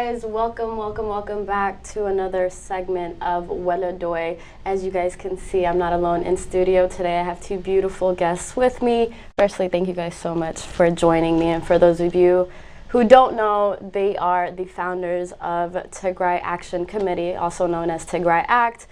guys, welcome back to another segment of Weledoy. As you guys can see, I'm not alone in studio today. I have two beautiful guests with me. Firstly, thank you guys so much for joining me, and for those of you who don't know, they are the founders of Tigrai Action Committee, also known as Tigrai Act,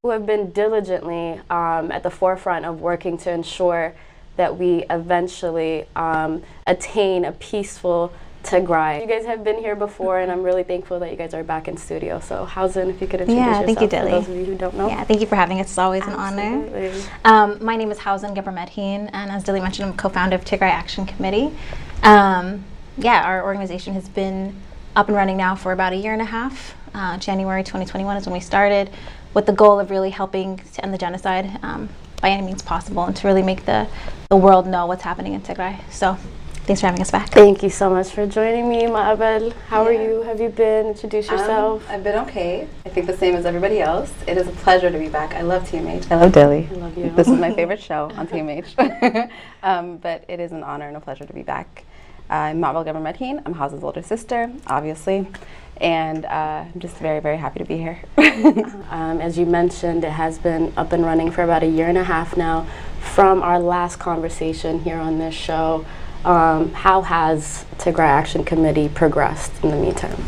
who have been diligently at the forefront of working to ensure that we eventually attain a peaceful Tigray. You guys have been here before, and I'm really thankful that you guys are back in studio. So, Hausen, if you could introduce yourself thank you, Dilly. for those of you who don't know. Yeah, thank you for having us. It's always Absolutely. an honor. My name is Hausen Gebremedhin, and as Dilly mentioned, I'm co-founder of Tigrai Action Committee. Our organization has been up and running now for about a year and a half. January 2021 is when we started, with the goal of really helping to end the genocide by any means possible, and to really make the world know what's happening in Tigray. So, thanks for having us back. Thank you so much for joining me, Ma'abel. How are you? Have you been? Introduce yourself. I've been okay. I think the same as everybody else. It is a pleasure to be back. I love TMH. I love Dilly. I love you. This is my favorite show on TMH. But it is an honor and a pleasure to be back. I'm Ma'abel Gebremedhin. I'm Hausen's older sister, obviously. And I'm just very, very happy to be here. As you mentioned, it has been up and running for about a year and a half now. From our last conversation here on this show, how has Tigrai Action Committee progressed in the meantime?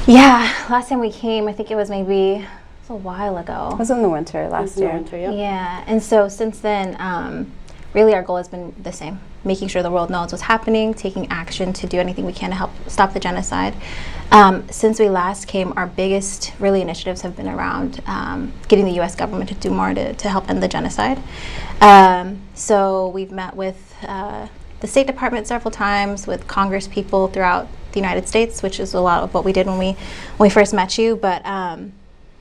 Yeah, last time we came, I think it was maybe a while ago. It was in the winter last year. Yeah, and so since then, really our goal has been the same: making sure the world knows what's happening, taking action to do anything we can to help stop the genocide. Since we last came, our biggest really initiatives have been around getting the U.S. government to do more to help end the genocide. So we've met with the State Department several times, with Congress people throughout the United States, which is a lot of what we did when we first met you. But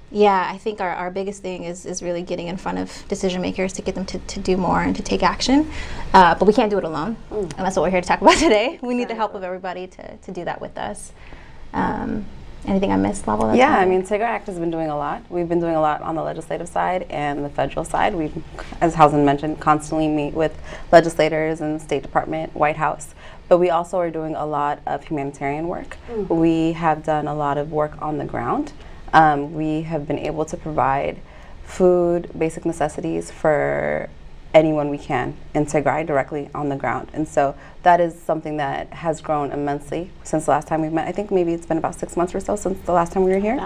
yeah, I think our biggest thing is really getting in front of decision makers to get them to do more and to take action. But we can't do it alone, and that's what we're here to talk about today. We need the help of everybody to do that with us. Anything I missed, Mabel? Yeah, I mean, Tigrai Act has been doing a lot. We've been doing a lot on the legislative side and the federal side. We, as Hausen mentioned, constantly meet with legislators and State Department, White House. But we also are doing a lot of humanitarian work. We have done a lot of work on the ground. We have been able to provide food, basic necessities for anyone we can in Tigray directly on the ground. And so that is something that has grown immensely since the last time we met. I think maybe it's been about 6 months or so since the last time we were here.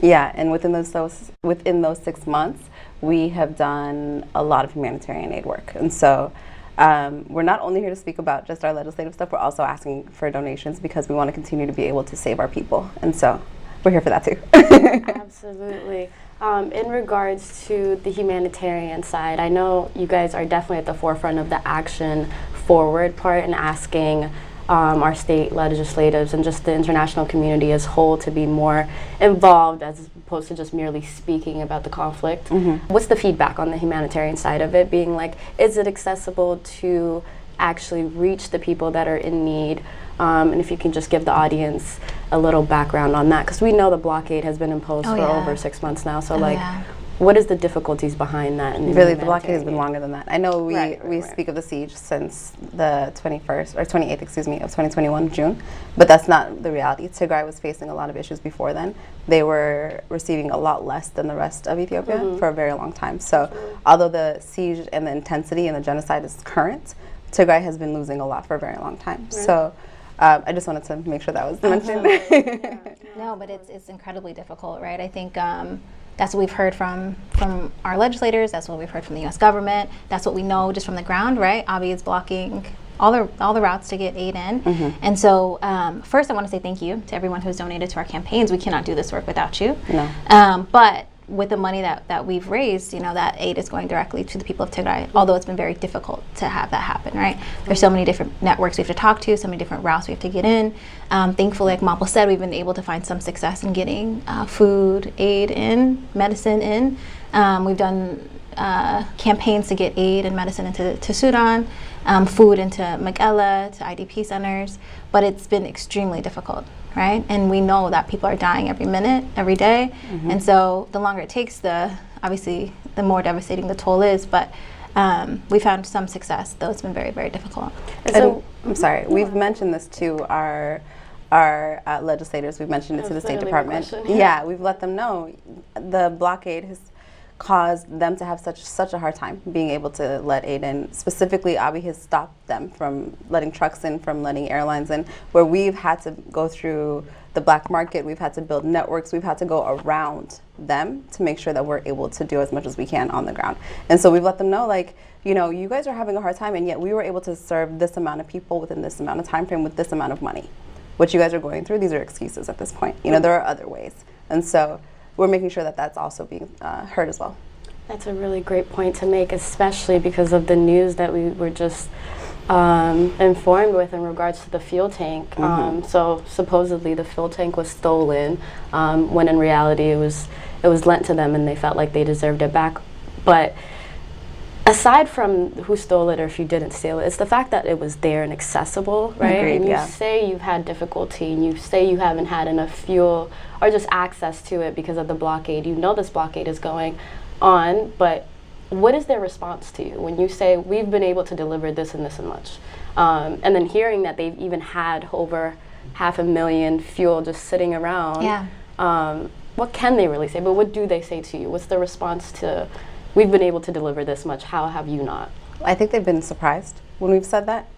Yeah, and within those 6 months, we have done a lot of humanitarian aid work. And so we're not only here to speak about just our legislative stuff, we're also asking for donations because we want to continue to be able to save our people. And so we're here for that too. Absolutely. In regards to the humanitarian side, I know you guys are definitely at the forefront of the action forward part and asking our state legislators and just the international community as whole to be more involved as opposed to just merely speaking about the conflict. What's the feedback on the humanitarian side of it, being like, is it accessible to actually reach the people that are in need? And if you can just give the audience a little background on that, because we know the blockade has been imposed for over 6 months now. So what is the difficulties behind that? Really, the blockade has been longer than that. I know we speak of the siege since the 21st or 28th, excuse me, of 2021 June, but that's not the reality. Tigray was facing a lot of issues before then. They were receiving a lot less than the rest of Ethiopia for a very long time. So although the siege and the intensity and the genocide is current, Tigray has been losing a lot for a very long time. So I just wanted to make sure that was mentioned. No, but it's incredibly difficult, right? I think that's what we've heard from our legislators. That's what we've heard from the U.S. government. That's what we know just from the ground, right? Abiy is blocking all the routes to get aid in. And so first I want to say thank you to everyone who's donated to our campaigns. We cannot do this work without you. No. But with the money that we've raised, you know, that aid is going directly to the people of Tigray, although it's been very difficult to have that happen, right? There's so many different networks we have to talk to, so many different routes we have to get in. Thankfully, like Mapple said, we've been able to find some success in getting food aid in, medicine in. We've done campaigns to get aid and medicine into Sudan, food into Mekelle, to IDP centers, but it's been extremely difficult, right? And we know that people are dying every minute, every day, and so the longer it takes, obviously the more devastating the toll is, but we found some success, though it's been very, very difficult. So, I'm sorry, we've mentioned this to our our legislators. We've mentioned it to the State Department. Yeah, we've let them know the blockade has caused them to have such a hard time being able to let aid in. Specifically, Abiy has stopped them from letting trucks in, from letting airlines in, where we've had to go through the black market, we've had to build networks, we've had to go around them to make sure that we're able to do as much as we can on the ground. And so we've let them know, like, you know, you guys are having a hard time, and yet we were able to serve this amount of people within this amount of time frame with this amount of money. What you guys are going through, these are excuses at this point. You know, there are other ways. And so we're making sure that that's also being heard as well. That's a really great point to make, especially because of the news that we were just informed with in regards to the fuel tank. So supposedly the fuel tank was stolen, when in reality it was lent to them and they felt like they deserved it back. But aside from who stole it or if you didn't steal it, it's the fact that it was there and accessible, right? Agreed, and you yeah. say you've had difficulty and you say you haven't had enough fuel or just access to it because of the blockade. You know this blockade is going on, but what is their response to you when you say we've been able to deliver this and this and much? And then hearing that they've even had over 500,000 fuel just sitting around, what can they really say? But what do they say to you? What's the response to, we've been able to deliver this much, how have you not? I think they've been surprised when we've said that.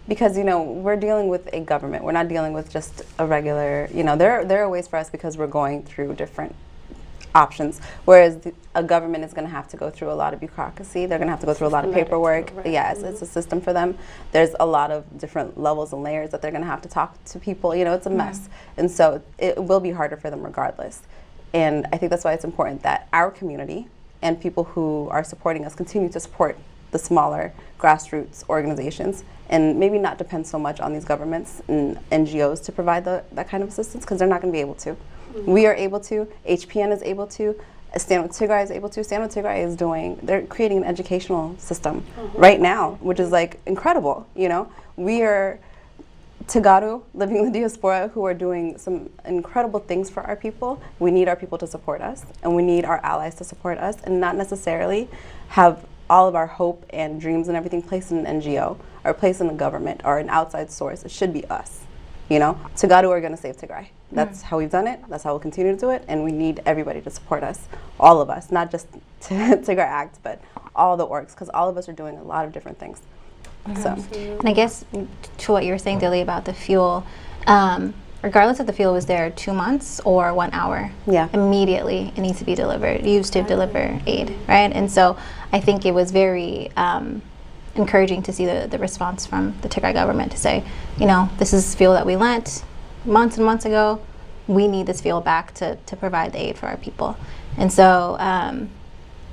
Because, you know, we're dealing with a government. We're not dealing with just a regular, you know, there are ways for us because we're going through different options, whereas a government is going to have to go through a lot of bureaucracy. They're going to have to go through a lot of paperwork. Right. Yes, it's a system for them. There's a lot of different levels and layers that they're going to have to talk to people. You know, it's a mess. And so it will be harder for them regardless. And I think that's why it's important that our community and people who are supporting us continue to support the smaller grassroots organizations and maybe not depend so much on these governments and NGOs to provide that kind of assistance, because they're not going to be able to. We are able to, HPN is able to, Stand With Tigrai is able to. Stand With Tigrai is they're creating an educational system right now, which is like incredible, you know. We are Tagaru, living in the diaspora, who are doing some incredible things for our people. We need our people to support us, and we need our allies to support us, and not necessarily have all of our hope and dreams and everything placed in an NGO or placed in the government or an outside source. It should be us, you know. Tagaru are going to save Tigray. That's how we've done it. That's how we'll continue to do it. And we need everybody to support us, all of us, not just Tigray Act, but all the orgs, because all of us are doing a lot of different things. So. And I guess to what you were saying, Dilly, about the fuel, regardless if the fuel was there 2 months or 1 hour, immediately it needs to be delivered, used to deliver aid, right? And so I think it was very encouraging to see the response from the Tigray government to say, you know, this is fuel that we lent months and months ago. We need this fuel back to provide the aid for our people. And so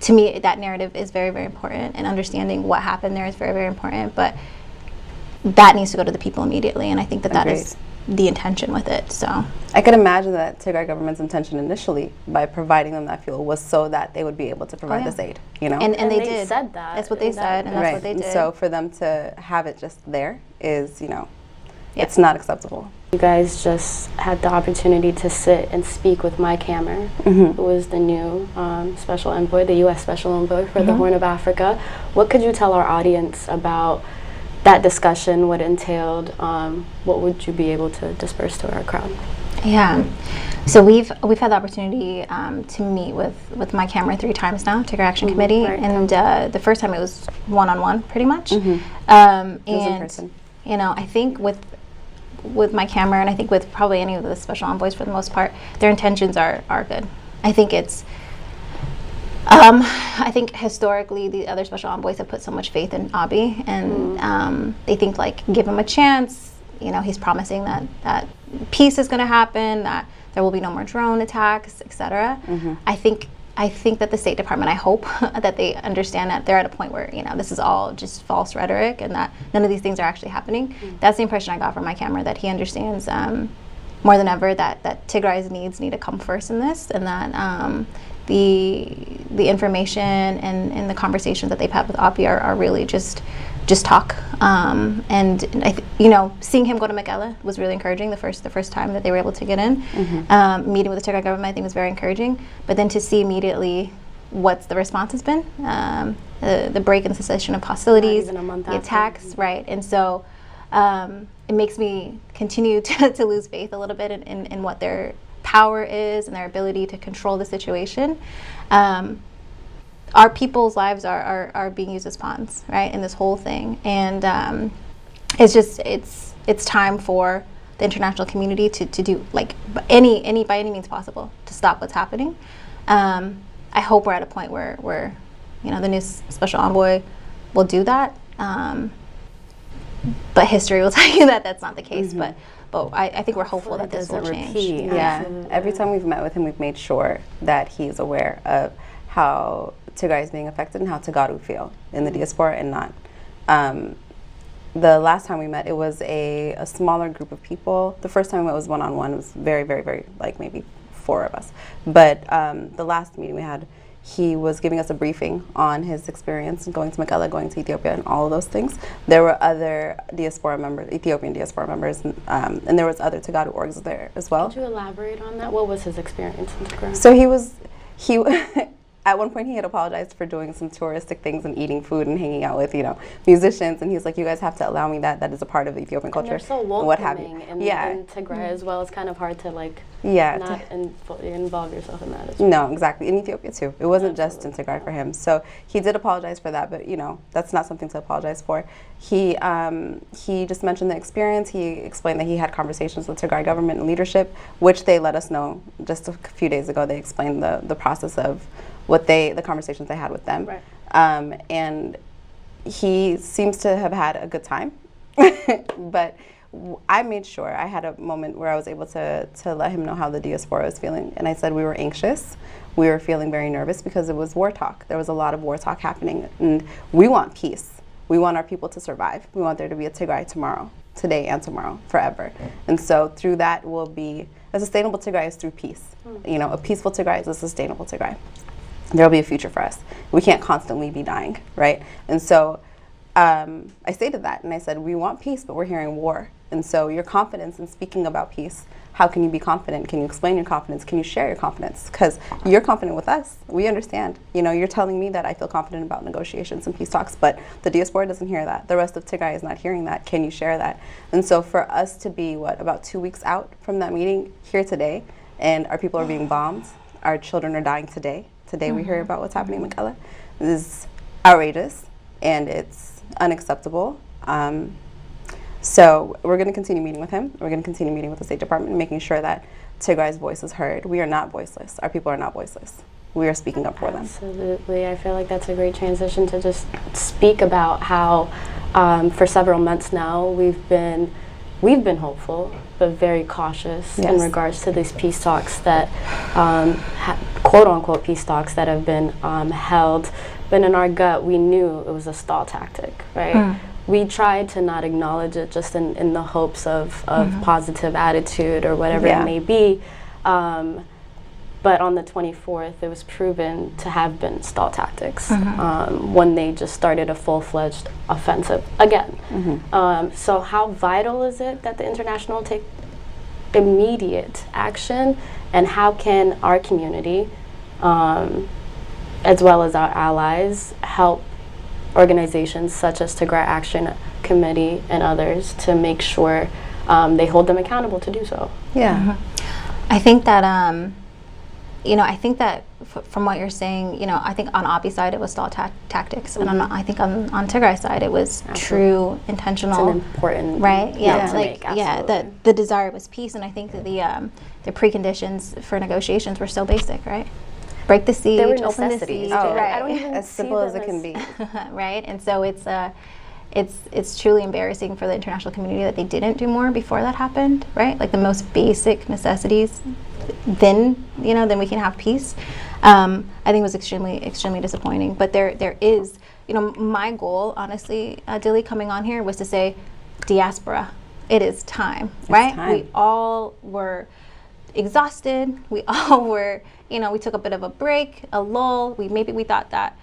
to me, that narrative is very, very important, and understanding what happened there is very, very important. But that needs to go to the people immediately, and I think that that is the intention with it. So I could imagine that Tigray government's intention initially, by providing them that fuel, was so that they would be able to provide this aid. You know, and they did. Said that. That's what they said, and that's what they did. And so for them to have it just there is, you know, it's not acceptable. You guys just had the opportunity to sit and speak with Mike Hammer, who was the new special envoy, the U.S. special envoy for the Horn of Africa. What could you tell our audience about that discussion, what it entailed? What would you be able to disperse to our crowd? Yeah, so we've had the opportunity to meet with Mike Hammer 3 times now, Tigray Action Committee, and the first time it was one-on-one, pretty much. It was in person. You know, I think with Mike Hammer, and I think with probably any of the special envoys for the most part, their intentions are good. I think it's, I think historically the other special envoys have put so much faith in Abiy, and they think, like, give him a chance. You know, he's promising that peace is going to happen, that there will be no more drone attacks, etc. I think that the State Department, I hope that they understand that they're at a point where, you know, this is all just false rhetoric and that none of these things are actually happening. That's the impression I got from Mike Hammer, that he understands more than ever that Tigray's needs need to come first in this, and that the information and the conversations that they've had with Abiy are really just talk. And you know, seeing him go to Mekelle was really encouraging. The first time that they were able to get in, meeting with the Tigray government, I think, was very encouraging. But then to see immediately what the response has been, the break and cessation of hostilities, the attacks, right? And so it makes me continue to lose faith a little bit in what their power is and their ability to control the situation. Our people's lives are being used as pawns, right, in this whole thing. And it's time for the international community to do like by any means possible to stop what's happening. I hope we're at a point where the new special envoy will do that. But history will tell you that that's not the case. But I think we're hopeful that this will change. Yeah. Every time we've met with him, we've made sure that he's aware of how Tigray is being affected and how Tagaru feel in the diaspora and not. The last time we met, it was a smaller group of people. The first time we met was one-on-one. It was very, very, very, like maybe 4 of us. But the last meeting we had, he was giving us a briefing on his experience going to Mekelle, going to Ethiopia, and all of those things. There were other diaspora members, Ethiopian diaspora members, and there was other Tagaru orgs there as well. Could you elaborate on that? What was his experience in Tigray? So he at one point he had apologized for doing some touristic things and eating food and hanging out with, musicians, and he was like, you guys have to allow me that. That is a part of Ethiopian culture. And they're so welcoming what have you. in Tigray as well. It's kind of hard to not involve yourself in that as well. No, exactly. In Ethiopia too. It wasn't just in Tigray for him. So he did apologize for that, but that's not something to apologize for. He just mentioned the experience. He explained that he had conversations with Tigray government and leadership, which they let us know just a few days ago. They explained the process of the conversations they had with them. Right. And he seems to have had a good time. But I made sure I had a moment where I was able to let him know how the diaspora was feeling. And I said we were anxious. We were feeling very nervous because it was war talk. There was a lot of war talk happening. And we want peace. We want our people to survive. We want there to be a Tigray tomorrow, today and tomorrow, forever. And so through that will be, a sustainable Tigray is through peace. A peaceful Tigray is a sustainable Tigray. There will be a future for us. We can't constantly be dying, right? And so I stated that, and I said, we want peace, but we're hearing war. And so your confidence in speaking about peace, how can you be confident? Can you explain your confidence? Can you share your confidence? Because you're confident with us. We understand. You're telling me that I feel confident about negotiations and peace talks, but the diaspora doesn't hear that. The rest of Tigray is not hearing that. Can you share that? And so for us to be, about 2 weeks out from that meeting here today, and our people are being bombed, our children are dying today. Today we hear about what's happening in Mekelle. This is outrageous, and it's unacceptable. So we're going to continue meeting with him. We're going to continue meeting with the State Department, making sure that Tigray's voice is heard. We are not voiceless. Our people are not voiceless. We are speaking up for them. Absolutely. I feel like that's a great transition to just speak about how for several months now we've been hopeful, but very cautious in regards to these peace talks that, quote-unquote peace talks that have been held. But in our gut, we knew it was a stall tactic, right? We tried to not acknowledge it just in the hopes of positive attitude or whatever it may be. But on the 24th, it was proven to have been stall tactics when they just started a full-fledged offensive again. So how vital is it that the international take immediate action, and how can our community, as well as our allies, help organizations such as Tigray Action Committee and others to make sure they hold them accountable to do so? I think that I think that from what you're saying, I think on Abi's side it was stall tactics, and I think on Tigray's side it was true, intentional. It's an important right. Yeah, to make, the desire was peace, and I think that the preconditions for negotiations were so basic, right? Break the siege, they were open the siege, right? I don't even as simple as it can be, right? And so it's truly embarrassing for the international community that they didn't do more before that happened, right? Like the most basic necessities. Then we can have peace. I think it was extremely disappointing. But there is, my goal, honestly, Dilly, coming on here was to say, diaspora, it is time, right? Time. We all were exhausted. We all were, we took a bit of a break, a lull. Maybe we thought that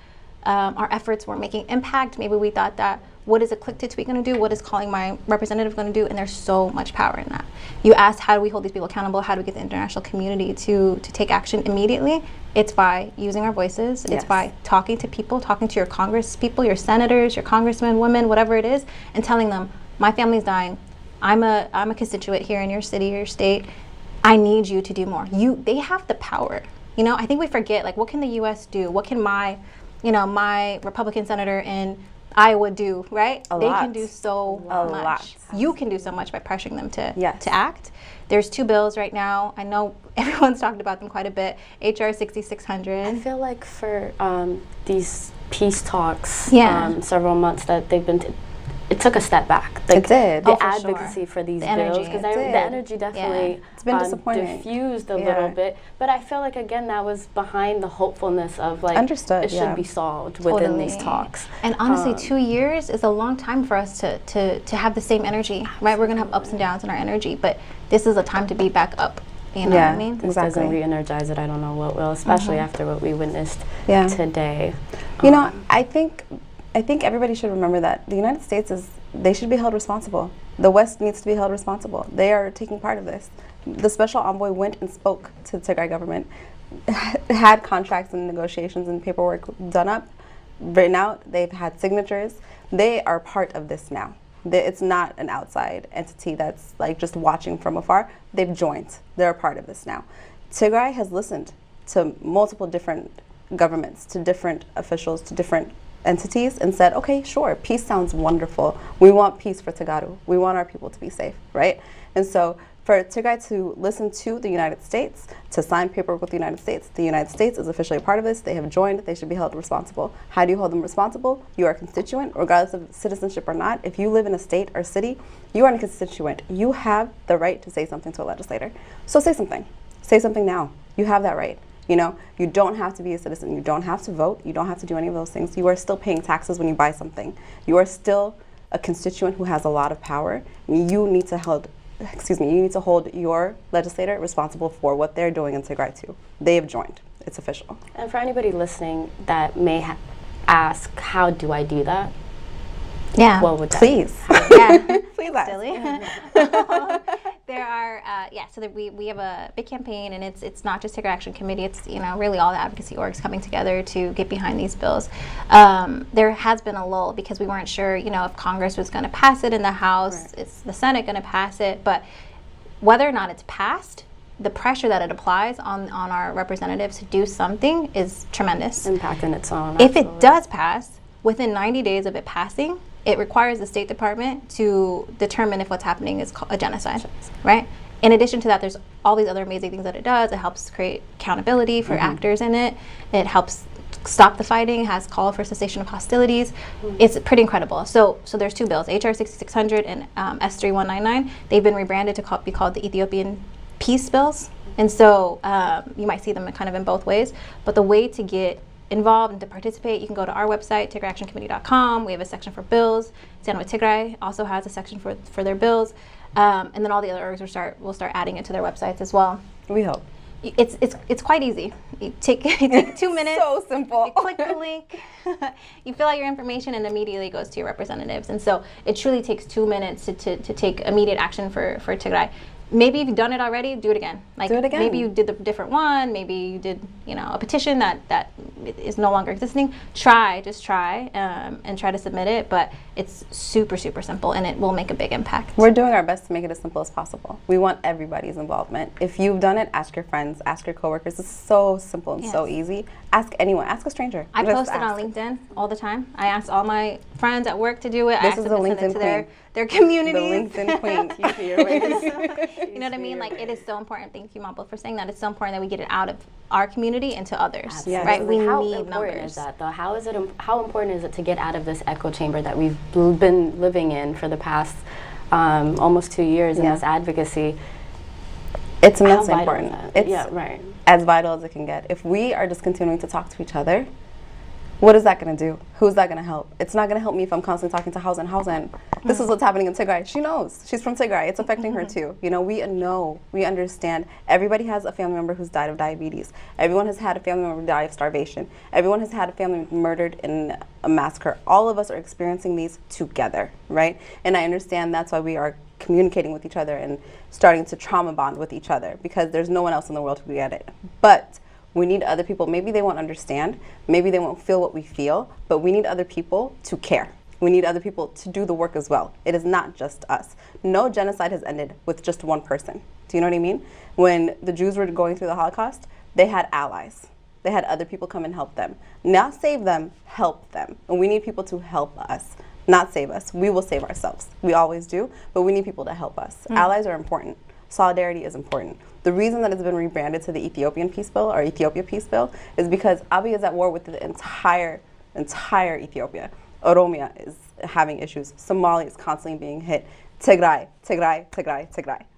our efforts weren't making impact. Maybe we thought that, what is a click to tweet going to do? What is calling my representative going to do? And there's so much power in that. You asked, how do we hold these people accountable? How do we get the international community to take action immediately? It's by using our voices. It's by talking to people, talking to your Congress people, your senators, your congressmen, women, whatever it is, and telling them, my family's dying. I'm a constituent here in your city, your state. I need you to do more. They have the power. You know, I think we forget, like, what can the U.S. do? What can my Republican senator in Iowa do, right? They can do so much. You can do so much by pressuring them to act. There's 2 bills right now. I know everyone's talked about them quite a bit. HR 6600. I feel like for these peace talks, several months that they've been, it took a step back. Like, it did. The advocacy for these bills, because the energy definitely it's been disappointing. Diffused a little bit. But I feel like, again, that was behind the hopefulness of, like, it should be solved within these talks. And honestly, 2 years is a long time for us to have the same energy, right? We're going to have ups and downs in our energy, but this is a time to be back up. You know what I mean? This doesn't re-energize it. I don't know what will, especially after what we witnessed today. You know, I think everybody should remember that the United States they should be held responsible. The West needs to be held responsible. They are taking part of this. The special envoy went and spoke to the Tigray government, had contracts and negotiations and paperwork done up, written out. They've had signatures. They are part of this now. It's not an outside entity that's like just watching from afar. They've joined. They're a part of this now. Tigray has listened to multiple different governments, to different officials, to different entities, and said, okay, sure, peace sounds wonderful. We want peace for Tigray. We want our people to be safe, right? And so for Tigray to listen to the United States, to sign paperwork with the United States is officially a part of this. They have joined. They should be held responsible. How do you hold them responsible? You are a constituent, regardless of citizenship or not. If you live in a state or city, you are a constituent. You have the right to say something to a legislator. So say something. Say something now. You have that right. You know, you don't have to be a citizen. You don't have to vote. You don't have to do any of those things. You are still paying taxes when you buy something. You are still a constituent who has a lot of power. You need to hold your legislator responsible for what they're doing in Tigray too. They have joined. It's official. And for anybody listening that may ask, how do I do that? Yeah. What would that please. Please ask. Silly. There are, so we have a big campaign, and it's not just Tigray Action Committee, it's, you know, really all the advocacy orgs coming together to get behind these bills. There has been a lull because we weren't sure, you know, if Congress was going to pass it in the House, is the Senate going to pass it, but whether or not it's passed, the pressure that it applies on our representatives to do something is tremendous. Impact in its own. If it does pass, within 90 days of it passing, it requires the State Department to determine if what's happening is a genocide, right? In addition to that, there's all these other amazing things that it does. It helps create accountability for actors in it. It helps stop the fighting, has called for cessation of hostilities. It's pretty incredible. So there's 2 bills, HR 6600 and S3199. They've been rebranded to be called the Ethiopian peace bills. And so you might see them kind of in both ways. But the way to get involved and to participate, you can go to our website, tigrayactioncommittee.com. We have a section for bills. Stand with Tigray also has a section for their bills. And then all the other orgs will start adding it to their websites as well. We hope. It's quite easy. You take 2 minutes. So simple. You click the link. You fill out your information, and immediately goes to your representatives. And so it truly takes 2 minutes to take immediate action for Tigray. Maybe if you've done it already, do it again. Like, do it again. Maybe you did the different one. Maybe you did, you know, a petition that is no longer existing. Just try, and try to submit it. But it's super, super simple, and it will make a big impact. We're doing our best to make it as simple as possible. We want everybody's involvement. If you've done it, ask your friends, ask your coworkers. It's so simple and so easy. Ask anyone. Ask a stranger. I post it on LinkedIn all the time. I ask all my friends at work to do it. This is the LinkedIn queen. Their communities. The LinkedIn queen. You know what I mean? Like, it is so important. Thank you, Mabel, for saying that. It's so important that we get it out of our community into others. Yes. Right? We how need important numbers. Is that, though? How important is it to get out of this echo chamber that we've been living in for the past almost 2 years in this advocacy? It's immensely important. It's right. As vital as it can get. If we are just continuing to talk to each other, what is that going to do? Who's that going to help? It's not going to help me if I'm constantly talking to Hausen. This is what's happening in Tigray. She knows. She's from Tigray. It's affecting her too. You know, we understand. Everybody has a family member who's died of diabetes. Everyone has had a family member die of starvation. Everyone has had a family murdered in a massacre. All of us are experiencing these together, right? And I understand that's why we are communicating with each other and starting to trauma bond with each other, because there's no one else in the world who get it. But we need other people. Maybe they won't understand. Maybe they won't feel what we feel, but we need other people to care. We need other people to do the work as well. It is not just us. No genocide has ended with just one person. Do you know what I mean? When the Jews were going through the Holocaust, they had allies. They had other people come and help them. Not save them, help them. And we need people to help us, not save us. We will save ourselves. We always do, but we need people to help us. Allies are important. Solidarity is important. The reason that it's been rebranded to the Ethiopian Peace Bill or Ethiopia Peace Bill is because Abiy is at war with the entire Ethiopia. Oromia is having issues. Somalia is constantly being hit. Tigray.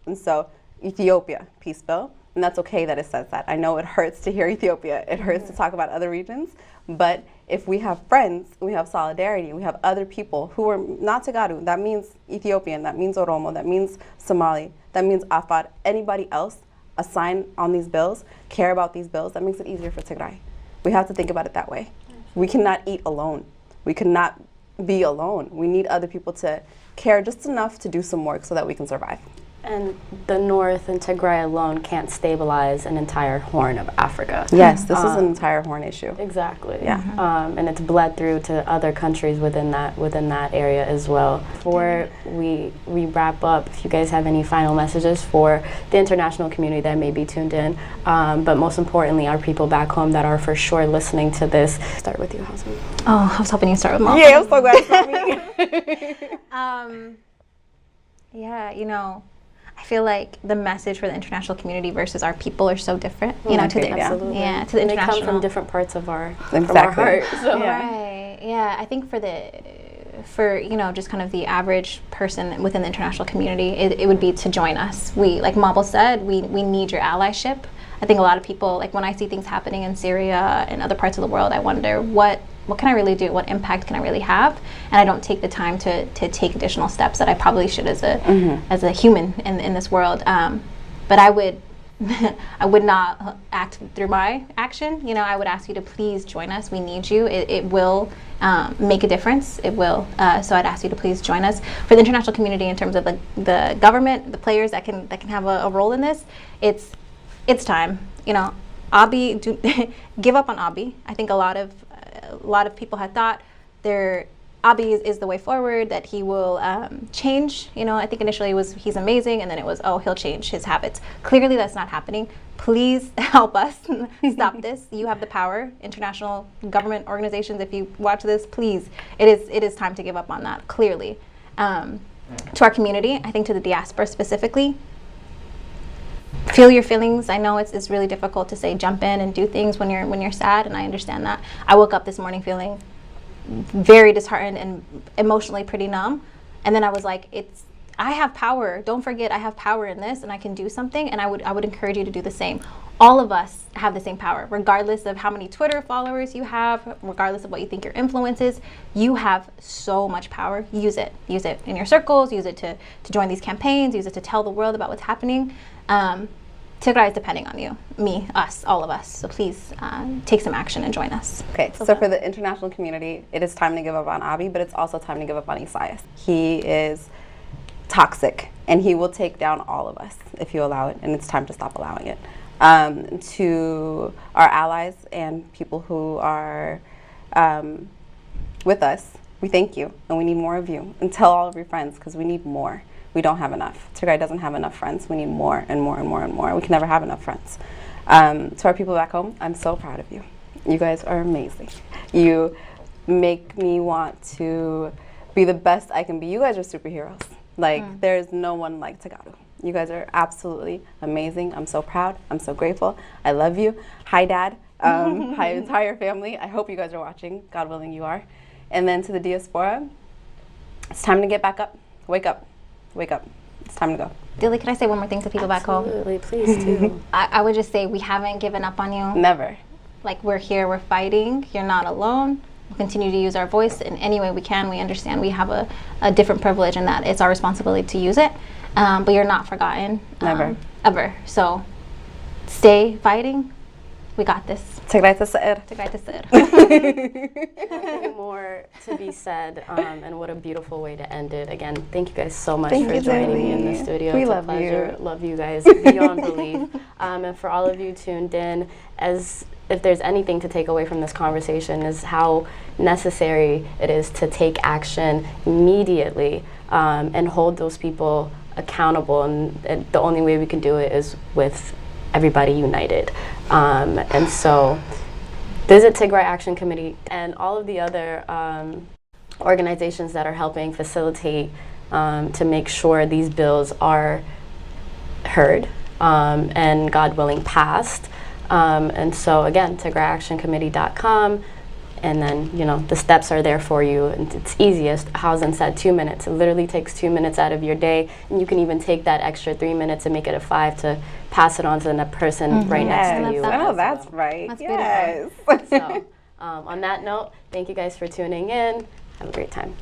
And so Ethiopia Peace Bill. And that's okay that it says that. I know it hurts to hear Ethiopia. It hurts to talk about other regions. But if we have friends, we have solidarity, we have other people who are not Tagaru, that means Ethiopian, that means Oromo, that means Somali, that means Afar, anybody else assign on these bills, care about these bills, that makes it easier for Tigray. We have to think about it that way. We cannot eat alone. We cannot be alone. We need other people to care just enough to do some work so that we can survive. And the North and Tigray alone can't stabilize an entire Horn of Africa. Yes, this is an entire Horn issue. Exactly. Yeah. And it's bled through to other countries within that area as well. Before we wrap up, if you guys have any final messages for the international community that may be tuned in, but most importantly, our people back home that are for sure listening to this. Start with you, Hasan. Oh, I was hoping you'd start with Mom. Yeah, I'm so glad it's not me. Yeah, you know, I feel like the message for the international community versus our people are so different. You know, to the absolutely. Yeah, to the and international. they come from different parts of our Exactly. from our heart. So. Right. Yeah, I think for you know, just kind of the average person within the international community, it would be to join us. We, like Mabel said, we need your allyship. I think a lot of people, like when I see things happening in Syria and other parts of the world, I wonder what can I really do? What impact can I really have? And I don't take the time to take additional steps that I probably should as a human in this world. But I would I would not act through my action. You know, I would ask you to please join us. We need you. It will make a difference. It will. So I'd ask you to please join us. For the international community, in terms of the government, the players that can have a role in this, it's time. You know, Abiy, give up on Abiy. I think a lot of people had thought Abiy is the way forward, that he will change. You know, I think initially it was he's amazing, and then it was, oh, he'll change his habits. Clearly that's not happening. Please help us stop this. You have the power. International government organizations, if you watch this, please, it is time to give up on that, clearly. To our community, I think to the diaspora specifically, feel your feelings. I know it's really difficult to say jump in and do things when you're sad, and I understand that. I woke up this morning feeling very disheartened and emotionally pretty numb, and then I was like, I have power. Don't forget, I have power in this, and I can do something, and I would encourage you to do the same. All of us have the same power, regardless of how many Twitter followers you have, regardless of what you think your influence is. You have so much power. Use it in your circles, use it to join these campaigns, use it to tell the world about what's happening. Tigray is depending on you, me, us, all of us. So please take some action and join us. Okay, so for the international community, it is time to give up on Abiy, but it's also time to give up on Isaias. He is toxic, and he will take down all of us if you allow it, and it's time to stop allowing it. To our allies and people who are with us, we thank you, and we need more of you. And tell all of your friends, because we need more. We don't have enough. Tigray doesn't have enough friends. We need more and more and more and more. We can never have enough friends. To our people back home, I'm so proud of you. You guys are amazing. You make me want to be the best I can be. You guys are superheroes. Like, there's no one like Tagaru. You guys are absolutely amazing. I'm so proud. I'm so grateful. I love you. Hi, Dad. Hi, entire family. I hope you guys are watching. God willing, you are. And then to the diaspora, it's time to get back up. Wake up. Wake up. It's time to go. Dilly, can I say one more thing to people back home? Absolutely, please do. I would just say we haven't given up on you. Never. Like, we're here, we're fighting. You're not alone. We'll continue to use our voice in any way we can. We understand we have a different privilege, and that it's our responsibility to use it. But you're not forgotten. Never. Ever. So stay fighting. We got this. Tigray to Sa'ir. Tigray to Sa'ir. More. more to be said, and what a beautiful way to end it. Again, thank you guys so much Thank for you, joining me in the Zoe. studio. We It's love a pleasure. you. Love you guys beyond belief. And for all of you tuned in, as if there's anything to take away from this conversation, is how necessary it is to take action immediately and hold those people accountable. And the only way we can do it is with everybody united. And so visit Tigray Action Committee and all of the other organizations that are helping facilitate to make sure these bills are heard and, God willing, passed. And so again, tigrayactioncommittee.com, and then, you know, the steps are there for you, and it's easiest. Hausen said 2 minutes. It literally takes 2 minutes out of your day, and you can even take that extra 3 minutes and make it a 5 to pass it on to the person right next to you. Oh, that's right. That's yes. So on that note, thank you guys for tuning in. Have a great time.